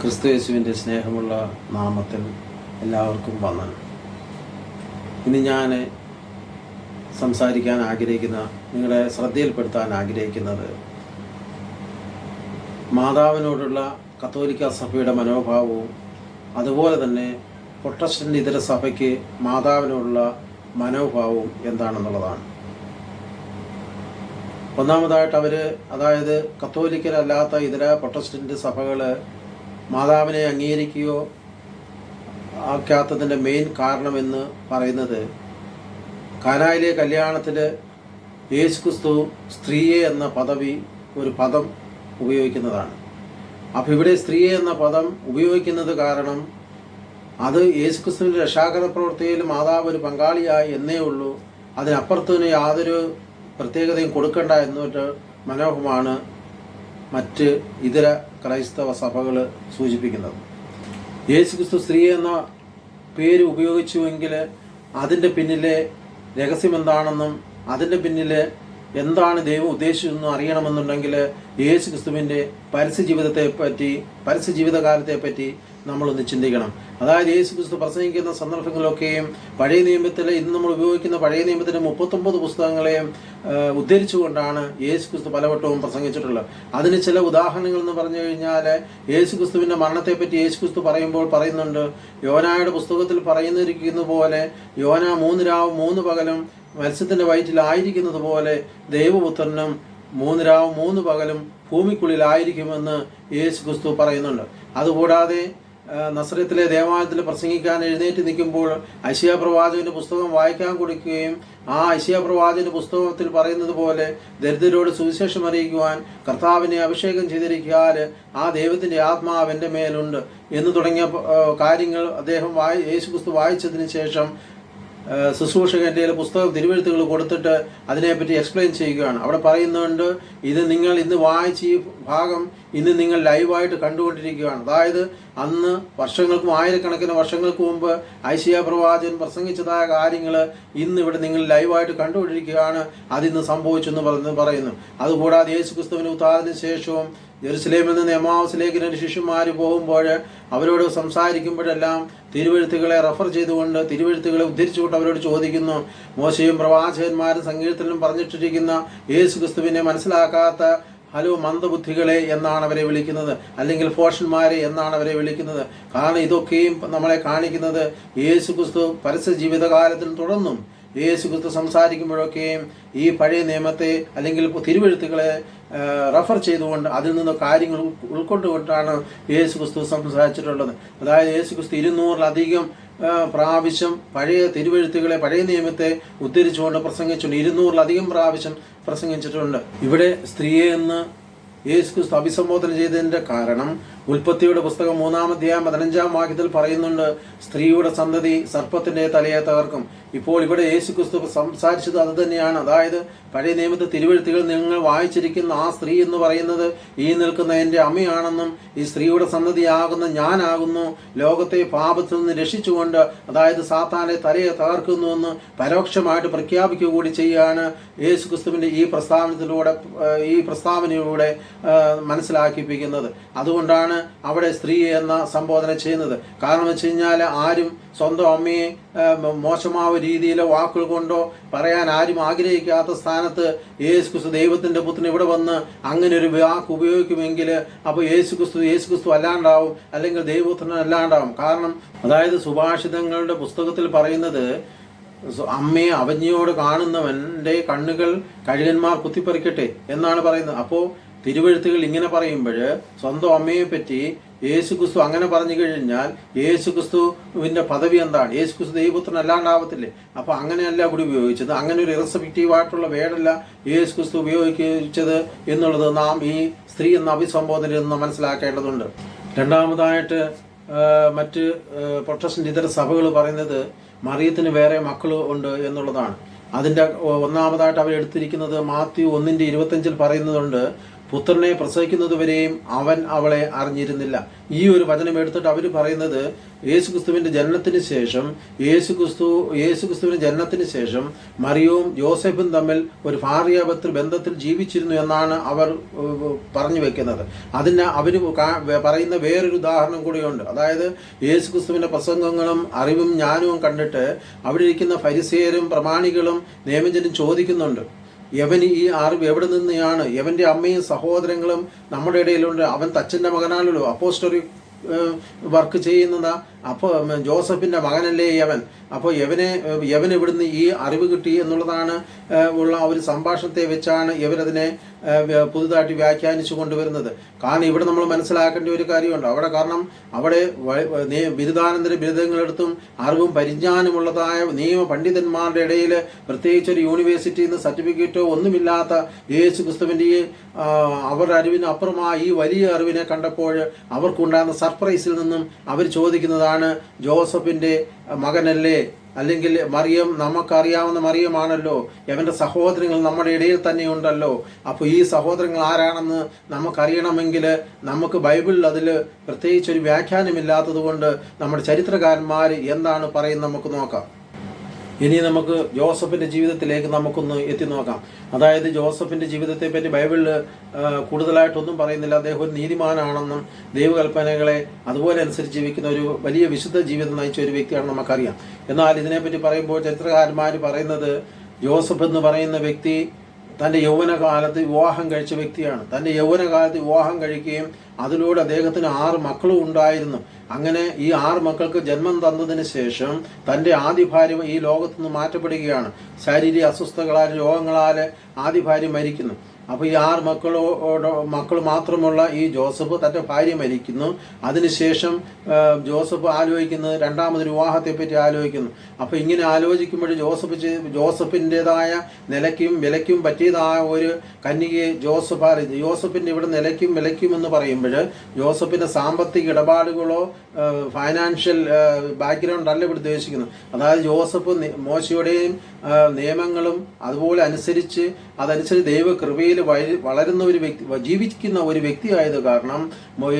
ക്രിസ്തുയേശുവിൻ്റെ സ്നേഹമുള്ള നാമത്തിൽ എല്ലാവർക്കും വന്ദനം. ഇന്ന് ഞാൻ സംസാരിക്കാൻ ആഗ്രഹിക്കുന്ന, നിങ്ങളുടെ ശ്രദ്ധയിൽപ്പെടുത്താൻ ആഗ്രഹിക്കുന്നത്, മാതാവിനോടുള്ള കത്തോലിക്ക സഭയുടെ മനോഭാവവും അതുപോലെ തന്നെ പ്രൊട്ടസ്റ്റന്റ് ഇതര സഭയ്ക്ക് മാതാവിനോടുള്ള മനോഭാവവും എന്താണെന്നുള്ളതാണ്. ഒന്നാമതായിട്ട് അതായത് കത്തോലിക്കരല്ലാത്ത ഇതര പ്രൊട്ടസ്റ്റന്റ് സഭകൾ മാതാവിനെ അംഗീകരിക്കുകയോ ആക്കാത്തതിൻ്റെ മെയിൻ കാരണമെന്ന് പറയുന്നത്, കാനായിലെ കല്യാണത്തിൽ യേശുക്രിസ്തു സ്ത്രീയെ എന്ന ഒരു പദം ഉപയോഗിക്കുന്നതാണ്. അപ്പോൾ ഇവിടെ സ്ത്രീയെ എന്ന പദം ഉപയോഗിക്കുന്നത് കാരണം അത് യേശുക്രിസ്തുവിൻ്റെ രക്ഷാകര പ്രവൃത്തിയിൽ മാതാവ് ഒരു പങ്കാളിയായി എന്നേ ഉള്ളൂ, അതിനപ്പുറത്തിന് യാതൊരു പ്രത്യേകതയും കൊടുക്കണ്ട എന്നൊരു മനോഹരമാണ് മറ്റ് ഇതര ക്രൈസ്തവ സഭകൾ സൂചിപ്പിക്കുന്നത്. യേശുക്രിസ്തു സ്ത്രീ എന്ന പേര് ഉപയോഗിച്ചുവെങ്കിൽ അതിൻ്റെ പിന്നിലെ രഹസ്യം എന്താണെന്നും അതിൻ്റെ പിന്നിൽ എന്താണ് ദൈവം ഉദ്ദേശിച്ചതെന്നും അറിയണമെന്നുണ്ടെങ്കിൽ യേശുക്രിസ്തുവിൻ്റെ പരസ്യ ജീവിതകാലത്തെപ്പറ്റി നമ്മളൊന്ന് ചിന്തിക്കണം. അതായത് യേശുക്രിസ്തു പ്രസംഗിക്കുന്ന സന്ദർഭങ്ങളൊക്കെയും പഴയ നിയമത്തിൽ ഇന്ന് നമ്മൾ ഉപയോഗിക്കുന്ന പഴയ നിയമത്തിൻ്റെ 39 പുസ്തകങ്ങളെയും ഉദ്ധരിച്ചുകൊണ്ടാണ് യേശുക്രിസ്തു പലവട്ടവും പ്രസംഗിച്ചിട്ടുള്ളത്. അതിന് ചില ഉദാഹരണങ്ങൾ എന്ന് പറഞ്ഞു കഴിഞ്ഞാൽ, യേശുക്രിസ്തുവിൻ്റെ മരണത്തെപ്പറ്റി യേശുക്രിസ്തു പറയുമ്പോൾ പറയുന്നുണ്ട്, യോനായുടെ പുസ്തകത്തിൽ പറയുന്നിരിക്കുന്ന പോലെ യോന 3 രാവും 3 പകലും മത്സ്യത്തിൻ്റെ വയറ്റിലായിരിക്കുന്നത് പോലെ ദൈവപുത്രനും 3 രാവും 3 പകലും ഭൂമിക്കുള്ളിലായിരിക്കുമെന്ന് യേശുക്രിസ്തു പറയുന്നുണ്ട്. അതുകൂടാതെ നസറത്തിലെ ദേവാലയത്തിൽ പ്രസംഗിക്കാൻ എഴുന്നേറ്റ് നിൽക്കുമ്പോൾ ഐശയ്യാ പ്രവാചകന്റെ പുസ്തകം വായിക്കാൻ കൊടുക്കുകയും ആ ഐശയ്യാ പ്രവാചകന്റെ പുസ്തകത്തിൽ പറയുന്നത് പോലെ ദരിദ്രരോട് സുവിശേഷം അറിയിക്കുവാൻ കർത്താവിനെ അഭിഷേകം ചെയ്തിരിക്കാൻ ആ ദൈവത്തിൻ്റെ ആത്മാവ് എൻ്റെ മേലുണ്ട് എന്ന് തുടങ്ങിയ കാര്യങ്ങൾ അദ്ദേഹം യേശുക്രിസ്തു വായിച്ചതിന് ശേഷം ശുശ്രൂഷകൻ്റെ പുസ്തകം തിരുവെഴുത്തുകൾ കൊടുത്തിട്ട് അതിനെപ്പറ്റി എക്സ്പ്ലെയിൻ ചെയ്യുകയാണ്. അവിടെ പറയുന്നുണ്ട്, ഇത് നിങ്ങൾ ഇന്ന് വായിച്ച ഈ ഭാഗം ഇന്ന് നിങ്ങൾ ലൈവായിട്ട് കണ്ടുകൊണ്ടിരിക്കുകയാണ്. അതായത് അന്ന് ആയിരക്കണക്കിന് വർഷങ്ങൾക്ക് മുമ്പ് ഐശയ്യാ പ്രവാചകൻ പ്രസംഗിച്ചതായ കാര്യങ്ങൾ ഇന്ന് ഇവിടെ നിങ്ങൾ ലൈവായിട്ട് കണ്ടുകൊണ്ടിരിക്കുകയാണ്, അതിന്ന് സംഭവിച്ചെന്ന് പറയുന്നു. അതുകൂടാതെ യേശുക്രിസ്തുവിൻ്റെ ഉത്ഥാനത്തിന് ശേഷവും ജെറുസലേമിൽ നിന്ന് എമ്മാവുസിലേക്ക് 2 ശിഷ്യന്മാർ പോകുമ്പോൾ അവരോട് സംസാരിക്കുമ്പോഴെല്ലാം തിരുവെഴുത്തുകളെ റെഫർ ചെയ്തുകൊണ്ട്, തിരുവെഴുത്തുകളെ ഉദ്ധരിച്ചുകൊണ്ട് അവരോട് ചോദിക്കുന്നു, മോശയും പ്രവാചകന്മാരും സങ്കീർത്തനിലും പറഞ്ഞിട്ടിരിക്കുന്ന യേശുക്രിസ്തുവിനെ മനസ്സിലാക്കാത്ത മന്ദബുദ്ധികളെ എന്നാണ് അവരെ വിളിക്കുന്നത്, അല്ലെങ്കിൽ ഫോഷന്മാരെ എന്നാണ് അവരെ വിളിക്കുന്നത്. കാരണം ഇതൊക്കെയും നമ്മളെ കാണിക്കുന്നത് യേശുക്രിസ്തു പരസ്യ ജീവിതകാലത്തിൽ തുടർന്നും യേശുക്രിസ്തു സംസാരിക്കുമ്പോഴൊക്കെയും ഈ പഴയ നിയമത്തെ അല്ലെങ്കിൽ തിരുവെഴുത്തുകളെ റെഫർ ചെയ്തുകൊണ്ട് അതിൽ നിന്ന് കാര്യങ്ങൾ ഉൾക്കൊണ്ടുകൊണ്ടാണ് യേശുക്രിസ്തു സംസാരിച്ചിട്ടുള്ളത്. അതായത് യേശുക്രിസ്തു 200-ലധികം പ്രാവശ്യം പഴയ തിരുവെഴുത്തുകളെ, പഴയ നിയമത്തെ ഉദ്ധരിച്ചുകൊണ്ട് പ്രസംഗിച്ചിട്ടുണ്ട്. 200-ലധികം പ്രാവശ്യം പ്രസംഗിച്ചിട്ടുണ്ട്. ഇവിടെ സ്ത്രീയെ എന്ന് യേശുക്രിസ്തു അഭിസംബോധന ചെയ്തതിൻ്റെ കാരണം, ഉൽപ്പത്തിയുടെ പുസ്തകം 3-ാം അധ്യായം 15-ാം വാക്യത്തിൽ പറയുന്നുണ്ട്, സ്ത്രീയുടെ സന്തതി സർപ്പത്തിന്റെ തലയെ തകർക്കും. ഇപ്പോൾ ഇവിടെ യേശുക്രിസ്തു സംസാരിച്ചത് അത് തന്നെയാണ്. അതായത് പഴയ നിയമത്തെ തിരുവെഴുത്തുകൾ നിങ്ങൾ വായിച്ചിരിക്കുന്ന ആ സ്ത്രീ എന്ന് പറയുന്നത് ഈ നിൽക്കുന്ന എൻ്റെ അമ്മയാണെന്നും ഈ സ്ത്രീയുടെ സന്തതിയാകുന്ന ഞാനാകുന്നു ലോകത്തെ പാപത്തിൽ നിന്ന് രക്ഷിച്ചുകൊണ്ട്, അതായത് സാത്താനെ തലയെ തകർക്കുന്നുവെന്ന് പരോക്ഷമായിട്ട് പ്രഖ്യാപിക്കുക കൂടി ചെയ്യുകയാണ് യേശുക്രിസ്തുവിൻ്റെ ഈ പ്രസ്താവനയിലൂടെ മനസ്സിലാക്കിപ്പിക്കുന്നത്. അതുകൊണ്ടാണ് അവിടെ സ്ത്രീ എന്ന സംബോധന ചെയ്യുന്നത്. കാരണം വെച്ച് കഴിഞ്ഞാൽ ആരും സ്വന്തം അമ്മയെ മോശമായ രീതിയിലോ വാക്കുകൾ കൊണ്ടോ പറയാൻ ആരും ആഗ്രഹിക്കാത്ത സ്ഥാനത്ത് യേശുക്രിസ്തു ദൈവത്തിൻ്റെ പുത്രൻ ഇവിടെ വന്ന് അങ്ങനെ ഒരു വാക്ക് ഉപയോഗിക്കുമെങ്കിൽ അപ്പോൾ യേശുക്രിസ്തു അല്ലാണ്ടാവും, അല്ലെങ്കിൽ ദൈവപുത്രൻ അല്ലാണ്ടാവും. കാരണം അതായത് സുഭാഷിതങ്ങളുടെ പുസ്തകത്തിൽ പറയുന്നത്, അമ്മയെ അവജ്ഞയോട് കാണുന്നവൻ്റെ കണ്ണുകൾ കഴുകന്മാർ കുത്തിപ്പറിക്കട്ടെ എന്നാണ് പറയുന്നത്. അപ്പോൾ തിരുവെഴുത്തുകൾ ഇങ്ങനെ പറയുമ്പോൾ സ്വന്തം അമ്മയെ പറ്റി യേശുക്രിസ്തു അങ്ങനെ പറഞ്ഞു കഴിഞ്ഞാൽ യേശുക്രിസ്തുവിൻ്റെ പദവി എന്താണ്? യേശുക്രിസ്തു ദൈവപുത്രൻ അല്ലാണ്ടാവത്തില്ലേ? അപ്പോൾ അങ്ങനെയല്ല ഇവിടെ ഉപയോഗിച്ചത്. അങ്ങനെ ഒരു ഇറസ്പെക്റ്റീവായിട്ടുള്ള വേർഡല്ല യേശുക്രിസ്തു ഉപയോഗിച്ചത് എന്നുള്ളത് നാം ഈ സ്ത്രീ എന്ന അഭിസംബോധനയിൽ നിന്ന് മനസ്സിലാക്കേണ്ടതുണ്ട്. രണ്ടാമതായിട്ട് മറ്റ് പ്രൊട്ടസ്റ്റന്റ് ഇതര സഭകൾ പറയുന്നത് മറിയത്തിന് വേറെ മക്കൾ ഉണ്ട് എന്നുള്ളതാണ്. അതിൻ്റെ ഒന്നാമതായിട്ട് അവരെടുത്തിരിക്കുന്നത് മാത്യു 1:25 പറയുന്നതുണ്ട്, പുത്രനെ പ്രസവിക്കുന്നതുവരെയും അവൻ അവളെ അറിഞ്ഞിരുന്നില്ല. ഈ ഒരു വചനം എടുത്തിട്ട് അവർ പറയുന്നത് യേശുക്രിസ്തുവിന്റെ ജനനത്തിന് ശേഷം യേശുക്രിസ്തുവിന്റെ ജനനത്തിന് ശേഷം മറിയവും യോസെഫും തമ്മിൽ ഒരു ഭാര്യാഭർത്തൃ ബന്ധത്തിൽ ജീവിച്ചിരുന്നു എന്നാണ് അവർ പറഞ്ഞു വെക്കുന്നത്. അതിന് അവർ പറയുന്ന വേറൊരു ഉദാഹരണം കൂടിയുണ്ട്. അതായത് യേശുക്രിസ്തുവിന്റെ പ്രസംഗങ്ങളും അറിവും ജ്ഞാനവും കണ്ടിട്ട് അവിടെ ഇരിക്കുന്ന ഫരിസേയരും പ്രമാണികളും നിയമജനും ചോദിക്കുന്നുണ്ട്, യവൻ ഈ അറിവ് എവിടെ നിന്നെയാണ്? യവന്റെ അമ്മയും സഹോദരങ്ങളും നമ്മുടെ ഇടയിലുണ്ട്. അവൻ തച്ചന്റെ മകനാണല്ലോ, അപ്പോസ്റ്റലിക് വർക്ക് ചെയ്യുന്നത്. അപ്പോൾ ജോസഫിന്റെ മകനല്ലേ യവൻ? അപ്പോൾ യവൻ ഇവിടുന്ന് ഈ അറിവ് കിട്ടി എന്നുള്ളതാണ് ഉള്ള ഒരു സംഭാഷണത്തെ വെച്ചാണ് ഇവരതിനെ പുതുതായിട്ട് വ്യാഖ്യാനിച്ചു കൊണ്ടുവരുന്നത്. കാരണം ഇവിടെ നമ്മൾ മനസ്സിലാക്കേണ്ട ഒരു കാര്യമുണ്ട്. അവിടെ ബിരുദാനന്തര ബിരുദങ്ങളെടുത്തും അറിവും പരിജ്ഞാനമുള്ളതായ നിയമ പണ്ഡിതന്മാരുടെ ഇടയിൽ, പ്രത്യേകിച്ച് ഒരു യൂണിവേഴ്സിറ്റിയിൽ നിന്ന് സർട്ടിഫിക്കറ്റോ ഒന്നുമില്ലാത്ത യേശുക്രിസ്തുവിന്റെ അവരുടെ അറിവിന് അപ്പുറമായ ഈ വലിയ അറിവിനെ കണ്ടപ്പോൾ അവർക്കുണ്ടാകുന്ന സർപ്രൈസിൽ നിന്നും അവർ ചോദിക്കുന്നതാണ്, ജോസഫിന്റെ മകനല്ലേ? അല്ലെങ്കിൽ മറിയം നമുക്കറിയാവുന്ന മറിയമാണല്ലോ, അവന്റെ സഹോദരങ്ങൾ നമ്മുടെ ഇടയിൽ തന്നെ ഉണ്ടല്ലോ. അപ്പോൾ ഈ സഹോദരങ്ങൾ ആരാണെന്ന് നമുക്കറിയണമെങ്കിൽ നമുക്ക് ബൈബിളിൽ അതിൽ പ്രത്യേകിച്ചൊരു വ്യാഖ്യാനമില്ലാത്തത് കൊണ്ട് നമ്മുടെ ചരിത്രകാരന്മാർ എന്താണ് പറയുന്നത് നമുക്ക് നോക്കാം. ഇനി നമുക്ക് ജോസഫിന്റെ ജീവിതത്തിലേക്ക് നമുക്കൊന്ന് എത്തി നോക്കാം. അതായത് ജോസഫിന്റെ ജീവിതത്തെ പറ്റി ബൈബിളിൽ കൂടുതലായിട്ടൊന്നും പറയുന്നില്ല. അദ്ദേഹം ഒരു നീതിമാനാണെന്നും ദൈവകൽപ്പനകളെ അതുപോലെ അനുസരിച്ച് ജീവിക്കുന്ന ഒരു വലിയ വിശുദ്ധ ജീവിതം നയിച്ച ഒരു വ്യക്തിയാണെന്ന് നമുക്കറിയാം. എന്നാൽ ഇതിനെപ്പറ്റി പറയുമ്പോൾ ചരിത്രകാരന്മാർ പറയുന്നത് ജോസഫ് എന്ന് പറയുന്ന വ്യക്തി തൻ്റെ യൗവനകാലത്ത് വിവാഹം കഴിച്ച വ്യക്തിയാണ്. തൻ്റെ യൗവനകാലത്ത് വിവാഹം കഴിക്കുകയും അതിലൂടെ അദ്ദേഹത്തിന് 6 മക്കളും ഉണ്ടായിരുന്നു. അങ്ങനെ ഈ 6 മക്കൾക്ക് ജന്മം തന്നതിന് ശേഷം തൻ്റെ ആദ്യ ഭാര്യ ഈ ലോകത്തുനിന്ന് മാറ്റപ്പെടുകയാണ്. ശാരീരിക അസ്വസ്ഥകളാൽ രോഗങ്ങളാൽ ആദ്യ ഭാര്യ മരിക്കുന്നു. അപ്പോൾ ഈ 6 മക്കൾ മാത്രമുള്ള ഈ ജോസഫ് തൻ്റെ ഭാര്യ മരിക്കുന്നു. അതിനുശേഷം ജോസഫ് ആലോചിക്കുന്നത് രണ്ടാമതൊരു വിവാഹത്തെ പറ്റി ആലോചിക്കുന്നു. അപ്പോൾ ഇങ്ങനെ ആലോചിക്കുമ്പോൾ ജോസഫിൻ്റെതായ നിലയ്ക്കും വിലയ്ക്കും പറ്റിയതായ ഒരു കന്യകയെ ജോസഫിൻ്റെ ഇവിടെ നിലയ്ക്കും വിലയ്ക്കും എന്ന് പറയുമ്പോൾ ജോസഫിൻ്റെ സാമ്പത്തിക ഇടപാടുകളോ ഫൈനാൻഷ്യൽ ബാക്ക്ഗ്രൗണ്ട് അല്ല ഇവിടെ ഉദ്ദേശിക്കുന്നത്. അതായത് ജോസഫ് മോശയുടെയും നിയമങ്ങളും അതുപോലെ അതനുസരിച്ച് ദൈവകൃപയിൽ വളരുന്ന ഒരു വ്യക്തി, ജീവിക്കുന്ന ഒരു വ്യക്തിയായത് കാരണം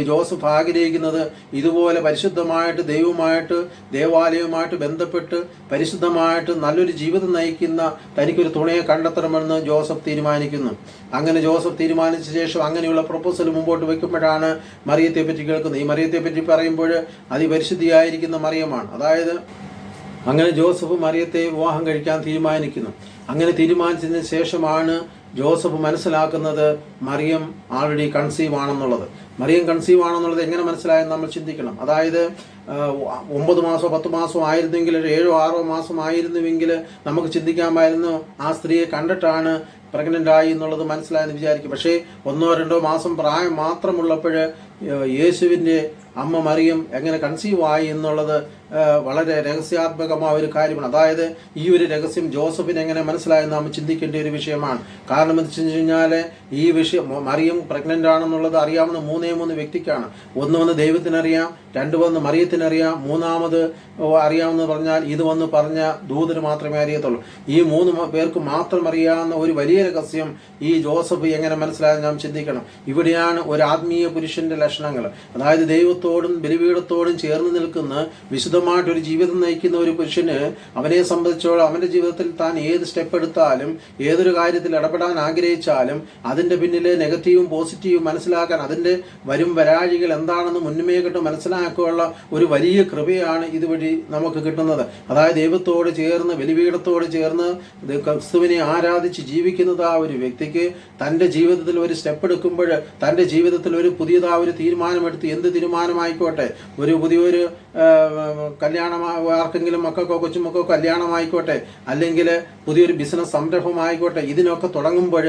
ജോസഫ് ആഗ്രഹിക്കുന്നത് ഇതുപോലെ പരിശുദ്ധമായിട്ട് ദൈവമായിട്ട് ദേവാലയവുമായിട്ട് ബന്ധപ്പെട്ട് പരിശുദ്ധമായിട്ട് നല്ലൊരു ജീവിതം നയിക്കുന്ന തനിക്കൊരു തുണയെ കണ്ടെത്തണമെന്ന് ജോസഫ് തീരുമാനിക്കുന്നു. അങ്ങനെ ജോസഫ് തീരുമാനിച്ച ശേഷം അങ്ങനെയുള്ള പ്രൊപ്പോസൽ മുമ്പോട്ട് വെക്കുമ്പോഴാണ് മറിയത്തെ പറ്റി കേൾക്കുന്നത്. ഈ മറിയത്തെ പറ്റി പറയുമ്പോൾ അതിപരിശുദ്ധിയായിരിക്കുന്ന മറിയമാണ്. അതായത് അങ്ങനെ ജോസഫ് മറിയത്തെ വിവാഹം കഴിക്കാൻ തീരുമാനിക്കുന്നു. അങ്ങനെ തീരുമാനിച്ചതിന് ശേഷമാണ് ജോസഫ് മനസ്സിലാക്കുന്നത് മറിയം ആൾറെഡി കൺസീവ് ആണെന്നുള്ളത്. മറിയം കൺസീവ് ആണെന്നുള്ളത് എങ്ങനെ മനസ്സിലായെന്ന് നമ്മൾ ചിന്തിക്കണം. അതായത് 9 മാസമോ 10 മാസമോ ആയിരുന്നെങ്കിൽ, 7 6 മാസം ആയിരുന്നുവെങ്കിൽ നമുക്ക് ചിന്തിക്കാമായിരുന്നു ആ സ്ത്രീയെ കണ്ടിട്ടാണ് പ്രഗ്നൻ്റ് ആയി എന്നുള്ളത് മനസ്സിലായെന്ന് വിചാരിക്കും. പക്ഷേ 1 2 മാസം പ്രായം മാത്രമുള്ളപ്പോൾ യേശുവിൻ്റെ അമ്മ മറിയം എങ്ങനെ കൺസീവ് ആയി എന്നുള്ളത് വളരെ രഹസ്യാത്മകമായ ഒരു കാര്യമാണ്. അതായത് ഈ ഒരു രഹസ്യം ജോസഫിന് എങ്ങനെ മനസ്സിലായെന്ന് നാം ചിന്തിക്കേണ്ട ഒരു വിഷയമാണ്. കാരണം എന്ന് വെച്ച് കഴിഞ്ഞാൽ ഈ വിഷയം മറിയം പ്രഗ്നൻ്റ് ആണെന്നുള്ളത് അറിയാവുന്ന 3 വ്യക്തിക്കാണ്. ഒന്ന് ദൈവത്തിനറിയാം, 2 മറിയത്തിനറിയാം, 3 അറിയാമെന്ന് പറഞ്ഞാൽ ഇത് പറഞ്ഞ ദൂതന് മാത്രമേ അറിയത്തുള്ളൂ. ഈ 3 പേർക്ക് മാത്രം അറിയാവുന്ന ഒരു വലിയ രഹസ്യം ഈ ജോസഫ് എങ്ങനെ മനസ്സിലായെന്ന് നാം ചിന്തിക്കണം. ഇവിടെയാണ് ഒരു ആത്മീയ പുരുഷന്റെ ലക്ഷണങ്ങൾ. അതായത് ദൈവത്തോടും ബലിപീഠത്തോടും ചേർന്ന് നിൽക്കുന്ന വിശുദ്ധമായിട്ടൊരു ജീവിതം നയിക്കുന്ന ഒരു പുരുഷന് അവനെ സംബന്ധിച്ചോളം അവന്റെ ജീവിതത്തിൽ താൻ ഏത് സ്റ്റെപ്പ് എടുത്താലും ഏതൊരു കാര്യത്തിൽ ഇടപെടാൻ ആഗ്രഹിച്ചാലും അതിന്റെ പിന്നിലെ നെഗറ്റീവും പോസിറ്റീവും മനസ്സിലാക്കാൻ, അതിന്റെ വരും വരാഴികൾ എന്താണെന്ന് മുന്നമേ കിട്ടും മനസ്സിലാക്കാനുള്ള ഒരു വലിയ കൃപയാണ് ഇതുവഴി നമുക്ക് കിട്ടുന്നത്. അതായത് ദൈവത്തോട് ചേർന്ന് ബലിപീഠത്തോട് ചേർന്ന് ക്രിസ്തുവിനെ ആരാധിച്ച് ജീവിക്കുന്നത് ആ ഒരു വ്യക്തിക്ക് തൻ്റെ ജീവിതത്തിൽ ഒരു സ്റ്റെപ്പ് എടുക്കുമ്പോൾ, തൻ്റെ ജീവിതത്തിൽ ഒരു പുതിയതായ ഒരു തീരുമാനമെടുത്ത്, എന്ത് തീരുമാനമായിക്കോട്ടെ, ഒരു പുതിയൊരു ആർക്കെങ്കിലും മക്കൾക്കോ കൊച്ചുമക്കൾക്കോ കല്യാണമായിക്കോട്ടെ, അല്ലെങ്കിൽ പുതിയൊരു ബിസിനസ് സംരംഭമായിക്കോട്ടെ, ഇതിനൊക്കെ തുടങ്ങുമ്പോൾ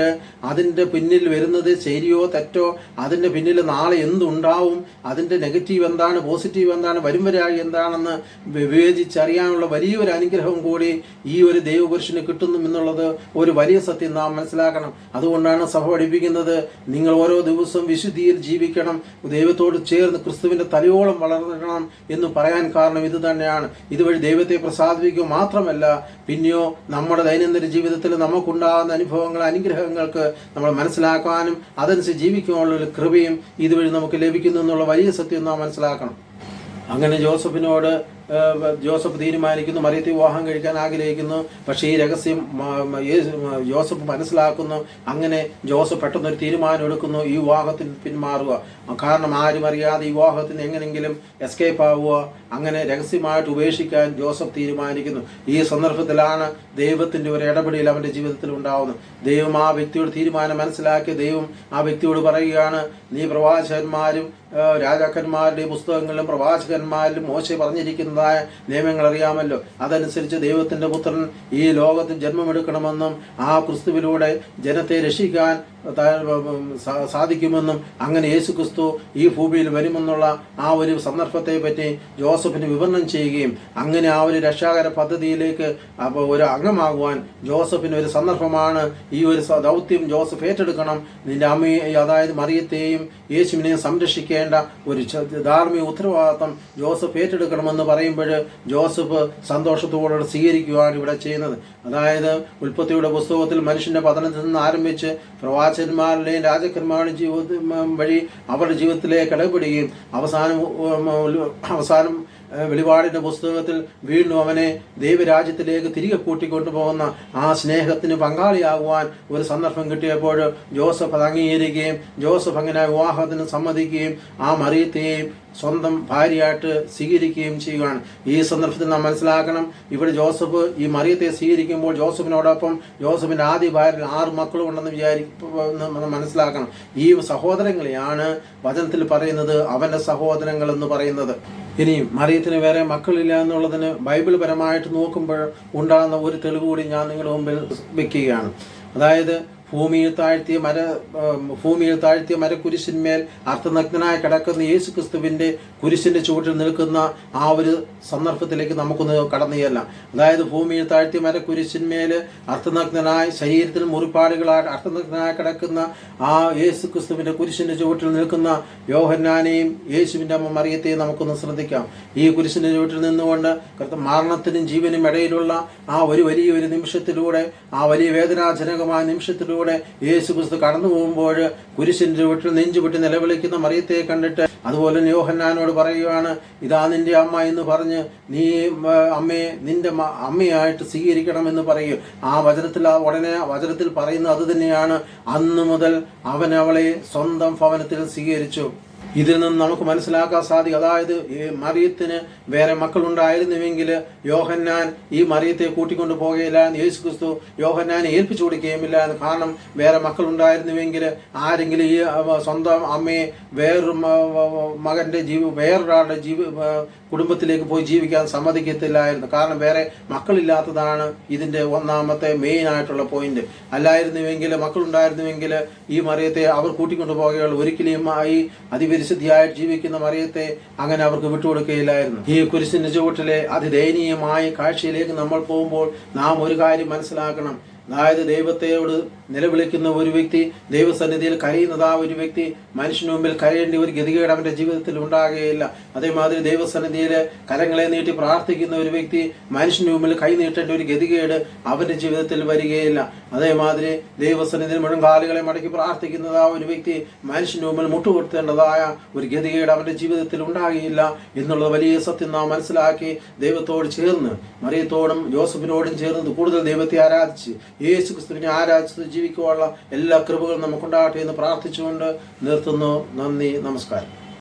അതിൻ്റെ പിന്നിൽ വരുന്നത് ശരിയോ തെറ്റോ, അതിൻ്റെ പിന്നിൽ നാളെ എന്തുണ്ടാവും, അതിൻ്റെ നെഗറ്റീവ് എന്താണ് പോസിറ്റീവ് എന്താണ് വരും വരായി എന്താണെന്ന് വിവേചിച്ചറിയാനുള്ള വലിയൊരു അനുഗ്രഹം കൂടി ഈ ഒരു ദൈവപുരുഷന് കിട്ടുന്നു എന്നുള്ളത് ഒരു വലിയ സത്യം നാം നാം മനസ്സിലാക്കണം. അതുകൊണ്ടാണ് സഭ പഠിപ്പിക്കുന്നത്, നിങ്ങൾ ഓരോ ദിവസവും വിശുദ്ധിയിൽ ജീവിക്കണം, ദൈവത്തോട് ചേർന്ന് ക്രിസ്തുവിന്റെ തലയോളം വളരണം എന്ന് പറയാൻ കാരണം ഇത് തന്നെയാണ്. ഇതുവഴി ദൈവത്തെ പ്രസാദിപ്പിക്കുക മാത്രമല്ല, പിന്നെയോ നമ്മുടെ ദൈനംദിന ജീവിതത്തിൽ നമുക്കുണ്ടാകുന്ന അനുഭവങ്ങൾ, അനുഗ്രഹങ്ങൾക്ക് നമ്മൾ മനസ്സിലാക്കാനും അതനുസരിച്ച് ജീവിക്കാനുള്ള ഒരു കൃപയും ഇതുവഴി നമുക്ക് ലഭിക്കുന്നു എന്നുള്ള വലിയ സത്യം നാം മനസ്സിലാക്കണം. അങ്ങനെ ജോസഫ് തീരുമാനിക്കുന്നു, മറിയത്തെ വിവാഹം കഴിക്കാൻ ആഗ്രഹിക്കുന്നു. പക്ഷേ ഈ രഹസ്യം ജോസഫ് മനസ്സിലാക്കുന്നു. അങ്ങനെ ജോസഫ് പെട്ടെന്നൊരു തീരുമാനം എടുക്കുന്നു, ഈ വിവാഹത്തിൽ പിന്മാറുക. കാരണം ആരും അറിയാതെ ഈ വിവാഹത്തിന് എങ്ങനെയെങ്കിലും എസ്കേപ്പ് ആവുക, അങ്ങനെ രഹസ്യമായിട്ട് ഉപേക്ഷിക്കാൻ ജോസഫ് തീരുമാനിക്കുന്നു. ഈ സന്ദർഭത്തിലാണ് ദൈവത്തിന്റെ ഒരു ഇടപെടൽ അവന്റെ ജീവിതത്തിൽ ഉണ്ടാവുന്നത്. ദൈവം ആ വ്യക്തിയുടെ തീരുമാനം മനസ്സിലാക്കി ദൈവം ആ വ്യക്തിയോട് പറയുകയാണ്, നീ പ്രവാചകന്മാരും രാജാക്കന്മാരുടെ പുസ്തകങ്ങളിലും പ്രവാചകന്മാരിലും മോശെ പറഞ്ഞിരിക്കുന്നതായ നിയമങ്ങൾ അറിയാമല്ലോ. അതനുസരിച്ച് ദൈവത്തിന്റെ പുത്രൻ ഈ ലോകത്തിൽ ജന്മമെടുക്കണമെന്നും ആ ക്രിസ്തുവിലൂടെ ജനത്തെ രക്ഷിക്കാൻ സാധിക്കുമെന്നും അങ്ങനെ യേശു ക്രിസ്തു ഈ ഭൂമിയിൽ വരുമെന്നുള്ള ആ ഒരു സന്ദർഭത്തെ പറ്റി ജോസഫിന് വിവരണം ചെയ്യുകയും അങ്ങനെ ആ ഒരു രക്ഷാകര പദ്ധതിയിലേക്ക് ഒരു അംഗമാകുവാൻ ജോസഫിന് ഒരു സന്ദർഭമാണ്. ഈ ഒരു ദൗത്യം ജോസഫ് ഏറ്റെടുക്കണം. നിന്റെ അമ്മയെ, അതായത് മറിയത്തെയും യേശുവിനെയും സംരക്ഷിക്കേണ്ട ഒരു ധാർമ്മിക ഉത്തരവാദിത്വം ജോസഫ് ഏറ്റെടുക്കണമെന്ന് പറയുമ്പോൾ ജോസഫ് സന്തോഷത്തോടെ സ്വീകരിക്കുകയാണ് ഇവിടെ ചെയ്യുന്നത്. അതായത് ഉൽപ്പത്തിയുടെ പുസ്തകത്തിൽ മനുഷ്യന്റെ പതനത്തിൽ നിന്ന് ആരംഭിച്ച് പ്രവാചകന്മാരുടെയും രാജാക്കന്മാരുടെയും ജീവിതം വഴി അവരുടെ ജീവിതത്തിലേക്ക് ഇടപെടുകയും അവസാനം വെളിപാടിന്റെ പുസ്തകത്തിൽ വീണ്ടും അവനെ ദൈവരാജ്യത്തിലേക്ക് തിരികെ കൂട്ടിക്കൊണ്ടുപോകുന്ന ആ സ്നേഹത്തിന് പങ്കാളിയാകുവാൻ ഒരു സന്ദർഭം കിട്ടിയപ്പോൾ ജോസഫ് അത് അംഗീകരിക്കുകയും ജോസഫ് അങ്ങനെ വിവാഹത്തിന് സമ്മതിക്കുകയും ആ മറിയത്തെയും സ്വന്തം ഭാര്യയായിട്ട് സ്വീകരിക്കുകയും ചെയ്യുകയാണ്. ഈ സന്ദർഭത്തിൽ നാം മനസ്സിലാക്കണം, ഇവിടെ ജോസഫ് ഈ മറിയത്തെ സ്വീകരിക്കുമ്പോൾ ജോസഫിനോടൊപ്പം ജോസഫിന്റെ ആദ്യ ഭാര്യ 6 മക്കളും ഉണ്ടെന്ന് മനസ്സിലാക്കണം. ഈ സഹോദരങ്ങളെയാണ് വചനത്തിൽ പറയുന്നത് അവന്റെ സഹോദരങ്ങൾ എന്ന് പറയുന്നത്. ഇനി മറിയത്തിന് വേറെ മക്കളില്ല എന്നുള്ളതിന് ബൈബിൾ പരമായിട്ട് നോക്കുമ്പോൾ ഉണ്ടാകുന്ന ഒരു തെളിവ് കൂടി ഞാൻ നിങ്ങളുടെ മുമ്പിൽ വെക്കുകയാണ്. അതായത് ഭൂമിയിൽ താഴ്ത്തിയ മരക്കുരിശിന്മേൽ അർത്ഥനഗ്നനായി കിടക്കുന്ന യേശു ക്രിസ്തുവിന്റെ കുരിശിന്റെ ചുവട്ടിൽ നിൽക്കുന്ന ആ ഒരു സന്ദർഭത്തിലേക്ക് നമുക്കൊന്ന് കടന്നു ചെല്ലാം. അതായത് ഭൂമിയിൽ താഴ്ത്തിയ മരക്കുരിശിന്മേൽ അർത്ഥനഗ്നനായി ശരീരത്തിൽ മുറിപ്പാടുകളായി അർത്ഥനഗ്നനായി കിടക്കുന്ന ആ യേശു ക്രിസ്തുവിന്റെ കുരിശിന്റെ ചുവട്ടിൽ നിൽക്കുന്ന യോഹന്നാനെയും യേശുവിന്റെ അമ്മ മറിയത്തെയും നമുക്കൊന്ന് ശ്രദ്ധിക്കാം. ഈ കുരിശിന്റെ ചുവട്ടിൽ നിന്നുകൊണ്ട് മരണത്തിനും ജീവനും ഇടയിലുള്ള ആ ഒരു വലിയൊരു നിമിഷത്തിലൂടെ, ആ വലിയ വേദനാജനകമായ നിമിഷത്തിലൂടെ യേശു ക്രിസ്തു കടന്നു പോകുമ്പോൾ കുരിശിന്റെ ചുവട്ടിൽ നെഞ്ചുപൊട്ടി നിലവിളിക്കുന്ന മറിയത്തെ കണ്ടിട്ട് അതുപോലെ യോഹന്നാനോട് പറയുകയാണ്, ഇതാ നിന്റെ അമ്മ എന്ന് പറഞ്ഞ് നീ അമ്മയെ നിന്റെ അമ്മയായിട്ട് സ്വീകരിക്കണം എന്ന് പറയും. ആ വചനത്തിൽ പറയുന്നത് അത് തന്നെയാണ്. അന്നു മുതൽ അവൻ അവളെ സ്വന്തം ഭവനത്തിൽ സ്വീകരിച്ചു. ഇതിൽ നിന്ന് നമുക്ക് മനസ്സിലാക്കാൻ സാധിക്കും, അതായത് മറിയത്തിന് വേറെ മക്കളുണ്ടായിരുന്നുവെങ്കിൽ യോഹന്നാൻ ഈ മറിയത്തെ കൂട്ടിക്കൊണ്ടു പോകുകയില്ല, യേശു ക്രിസ്തു യോഹന്നാനെ ഏൽപ്പിച്ചു കൊടുക്കുകയുമില്ല. കാരണം വേറെ മക്കളുണ്ടായിരുന്നുവെങ്കിൽ ആരെങ്കിലും ഈ സ്വന്തം അമ്മയെ വേറൊരു മകന്റെ വേറൊരാളുടെ കുടുംബത്തിലേക്ക് പോയി ജീവിക്കാൻ സമ്മതിക്കത്തില്ലായിരുന്നു. കാരണം വേറെ മക്കളില്ലാത്തതാണ് ഇതിന്റെ ഒന്നാമത്തെ മെയിൻ ആയിട്ടുള്ള പോയിന്റ്. അല്ലായിരുന്നുവെങ്കിൽ, മക്കളുണ്ടായിരുന്നുവെങ്കിൽ ഈ മറിയത്തെ അവർ കൂട്ടിക്കൊണ്ടു പോകുകയുള്ളൂ. ഒരിക്കലും ഈ അതിപരിശുദ്ധിയായിട്ട് ജീവിക്കുന്ന മറിയത്തെ അങ്ങനെ അവർക്ക് വിട്ടുകൊടുക്കുകയില്ലായിരുന്നു. ഈ കുരിശിന്റെ ചുവട്ടിലെ അതിദയനീയമായ കാഴ്ചയിലേക്ക് നമ്മൾ പോകുമ്പോൾ നാം ഒരു കാര്യം മനസ്സിലാക്കണം. അതായത് ദൈവത്തോട് നിലവിളിക്കുന്ന ഒരു വ്യക്തി, ദൈവസന്നിധിയിൽ കരയുന്നത് ആ ഒരു വ്യക്തി മനുഷ്യന് മുമ്പിൽ കരയേണ്ട ഒരു ഗതികേട് അവന്റെ ജീവിതത്തിൽ ഉണ്ടാകുകയില്ല. അതേമാതിരി ദൈവസന്നിധിയിൽ കരങ്ങളെ നീട്ടി പ്രാർത്ഥിക്കുന്ന ഒരു വ്യക്തി മനുഷ്യന് മുമ്പിൽ കൈ നീട്ടേണ്ട ഒരു ഗതികേട് അവന്റെ ജീവിതത്തിൽ വരികയില്ല. അതേമാതിരി ദൈവസന്നിധിയിൽ മുഴങ്കാലുകളെ മടക്കി പ്രാർത്ഥിക്കുന്നത് ആ ഒരു വ്യക്തി മനുഷ്യന് മുമ്പിൽ മുട്ടുകൊടുത്തേണ്ടതായ ഒരു ഗതികേട് അവന്റെ ജീവിതത്തിൽ ഉണ്ടാകുകയില്ല എന്നുള്ളത് വലിയ സത്യം നാം മനസ്സിലാക്കി ദൈവത്തോട് ചേർന്ന്, മറിയത്തോടും ജോസഫിനോടും ചേർന്ന് കൂടുതൽ ദൈവത്തെ ആരാധിച്ച് യേശു ക്രിസ്തുവിനെ ആരാധിച്ച് ജീവിക്കുവാനുള്ള എല്ലാ കൃപകളും നമുക്കുണ്ടാകട്ടെ എന്ന് പ്രാർത്ഥിച്ചുകൊണ്ട് നിർത്തുന്നു. നന്ദി, നമസ്കാരം.